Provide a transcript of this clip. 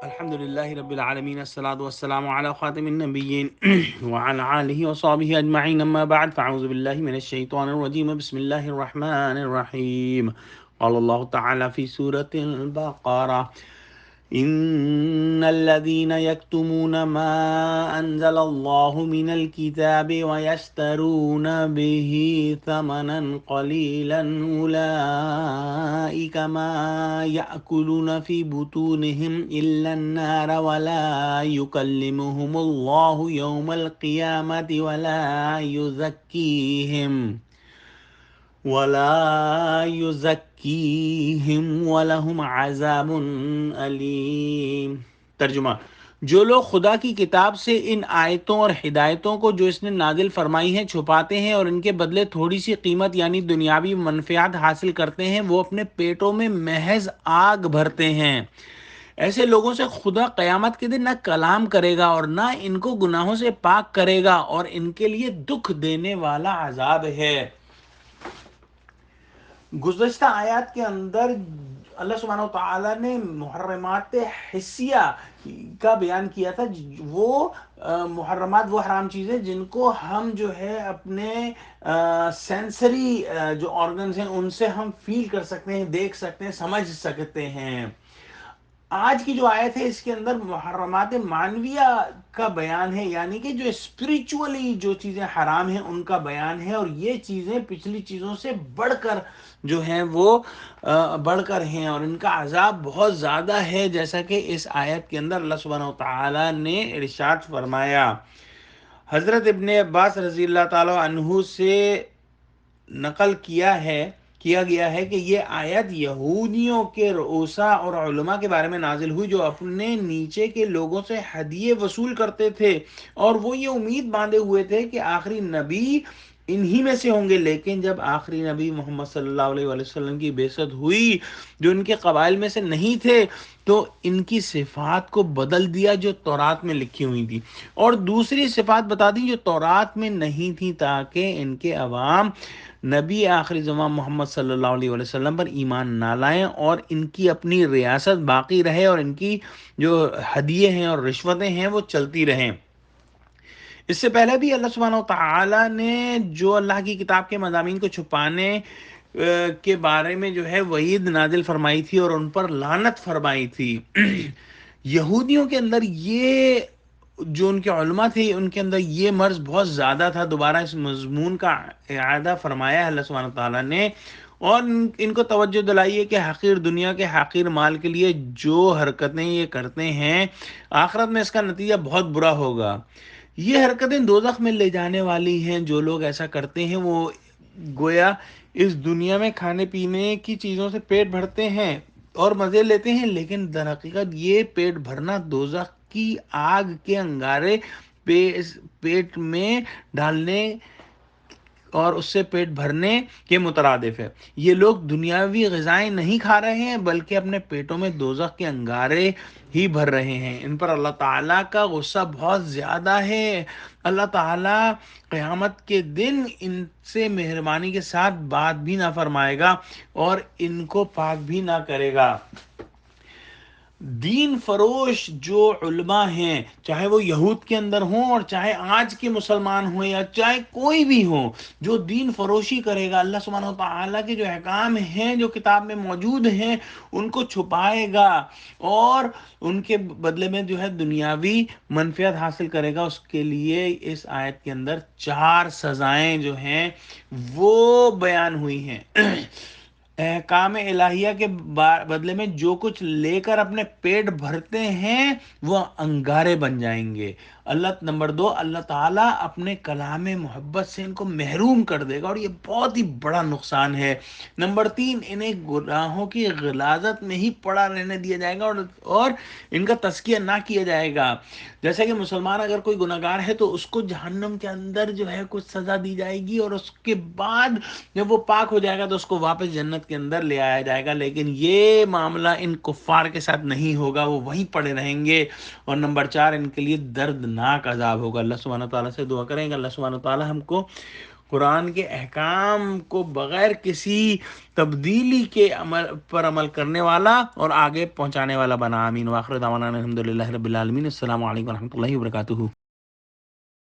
الحمد للہ رب العالمین الصلاۃ والسلام علی خاتم النبیین وعلی آلہ وصحبہ اجمعین اما بعد فاعوذ باللہ من الشیطان الرجیم بسم اللہ الرحمن الرحیم قال اللہ تعالی فی سورۃ البقرہ ان الذين يكتمون ما انزل الله من الكتاب ويشترون به ثمنا قليلا اولئك ما ياكلون في بطونهم الا النار ولا يكلمهم ولهم عذاب علیم۔ ترجمہ: جو لوگ خدا کی کتاب سے ان آیتوں اور ہدایتوں کو جو اس نے نازل فرمائی ہیں چھپاتے ہیں اور ان کے بدلے تھوڑی سی قیمت یعنی دنیاوی منفعت حاصل کرتے ہیں، وہ اپنے پیٹوں میں محض آگ بھرتے ہیں۔ ایسے لوگوں سے خدا قیامت کے دن نہ کلام کرے گا اور نہ ان کو گناہوں سے پاک کرے گا، اور ان کے لیے دکھ دینے والا عذاب ہے۔ گزشتہ آیات کے اندر اللہ سبحانہ وتعالیٰ نے محرمات حسیہ کا بیان کیا تھا۔ وہ محرمات وہ حرام چیزیں جن کو ہم جو ہے اپنے سینسری جو آرگنز ہیں ان سے ہم فیل کر سکتے ہیں، دیکھ سکتے ہیں، سمجھ سکتے ہیں۔ آج کی جو آیت ہے اس کے اندر محرمات معنویہ کا بیان ہے، یعنی کہ جو اسپریچولی جو چیزیں حرام ہیں ان کا بیان ہے، اور یہ چیزیں پچھلی چیزوں سے بڑھ کر جو ہیں وہ بڑھ کر ہیں، اور ان کا عذاب بہت زیادہ ہے، جیسا کہ اس آیت کے اندر اللہ سبحانہ وتعالی نے ارشاد فرمایا۔ حضرت ابن عباس رضی اللہ تعالی عنہ سے نقل کیا گیا ہے کہ یہ آیت یہودیوں کے رؤساء اور علماء کے بارے میں نازل ہوئی، جو اپنے نیچے کے لوگوں سے ہدیے وصول کرتے تھے، اور وہ یہ امید باندھے ہوئے تھے کہ آخری نبی انہی میں سے ہوں گے۔ لیکن جب آخری نبی محمد صلی اللہ علیہ وآلہ وسلم کی بعثت ہوئی، جو ان کے قبائل میں سے نہیں تھے، تو ان کی صفات کو بدل دیا جو تورات میں لکھی ہوئی تھی، اور دوسری صفات بتا دی جو تورات میں نہیں تھی، تاکہ ان کے عوام نبی آخری زمان محمد صلی اللہ علیہ وآلہ وسلم پر ایمان نہ لائیں، اور ان کی اپنی ریاست باقی رہے، اور ان کی جو ہدیے ہیں اور رشوتیں ہیں وہ چلتی رہیں۔ اس سے پہلے بھی اللہ سبحانہ وتعالی نے جو اللہ کی کتاب کے مضامین کو چھپانے کے بارے میں جو ہے وعید نازل فرمائی تھی اور ان پر لعنت فرمائی تھی۔ یہودیوں کے اندر یہ جو ان کے علماء تھے ان کے اندر یہ مرض بہت زیادہ تھا۔ دوبارہ اس مضمون کا اعادہ فرمایا اللہ سبحانہ تعالیٰ نے، اور ان کو توجہ دلائیے کہ حقیر دنیا کے حقیر مال کے لیے جو حرکتیں یہ کرتے ہیں، آخرت میں اس کا نتیجہ بہت برا ہوگا۔ یہ حرکتیں دوزخ میں لے جانے والی ہیں۔ جو لوگ ایسا کرتے ہیں وہ گویا اس دنیا میں کھانے پینے کی چیزوں سے پیٹ بھرتے ہیں اور مزے لیتے ہیں، لیکن در حقیقت یہ پیٹ بھرنا دوزخ کی آگ کے انگارے پیٹ میں ڈالنے اور اس سے پیٹ بھرنے کے مترادف ہے۔ یہ لوگ دنیاوی غذائیں نہیں کھا رہے ہیں بلکہ اپنے پیٹوں میں دوزخ کے انگارے ہی بھر رہے ہیں۔ ان پر اللہ تعالیٰ کا غصہ بہت زیادہ ہے۔ اللہ تعالیٰ قیامت کے دن ان سے مہربانی کے ساتھ بات بھی نہ فرمائے گا اور ان کو پاک بھی نہ کرے گا۔ دین فروش جو علماء ہیں، چاہے وہ یہود کے اندر ہوں اور چاہے آج کے مسلمان ہوں یا چاہے کوئی بھی ہو، جو دین فروشی کرے گا، اللہ سبحانہ وتعالیٰ کے جو احکام ہیں جو کتاب میں موجود ہیں ان کو چھپائے گا اور ان کے بدلے میں جو ہے دنیاوی منفعت حاصل کرے گا، اس کے لیے اس آیت کے اندر 4 سزائیں جو ہیں وہ بیان ہوئی ہیں۔ احکام الہیہ کے بدلے میں جو کچھ لے کر اپنے پیٹ بھرتے ہیں وہ انگارے بن جائیں گے۔ نمبر 2، اللہ تعالیٰ اپنے کلام محبت سے ان کو محروم کر دے گا، اور یہ بہت ہی بڑا نقصان ہے۔ نمبر 3، انہیں گناہوں کی غلاظت میں ہی پڑا رہنے دیا جائے گا اور ان کا تزکیہ نہ کیا جائے گا۔ جیسے کہ مسلمان اگر کوئی گناہگار ہے تو اس کو جہنم کے اندر جو ہے کچھ سزا دی جائے گی، اور اس کے بعد جب وہ پاک ہو جائے گا تو اس کو واپس جنت کے اندر لے آیا جائے گا۔ لیکن یہ معاملہ ان کفار کے ساتھ نہیں ہوگا، وہ وہیں پڑے رہیں گے۔ اور نمبر 4، ان کے لیے دردناک عذاب ہوگا۔ اللہ سبحانہ تعالیٰ سے دعا کریں گے اللہ سبحانہ تعالیٰ ہم کو قرآن کے احکام کو بغیر کسی تبدیلی کے عمل کرنے والا اور آگے پہنچانے والا بنا. آمین. واخر دعوانا الحمد للہ رب العالمین. السلام علیکم و رحمۃ اللہ وبرکاتہ.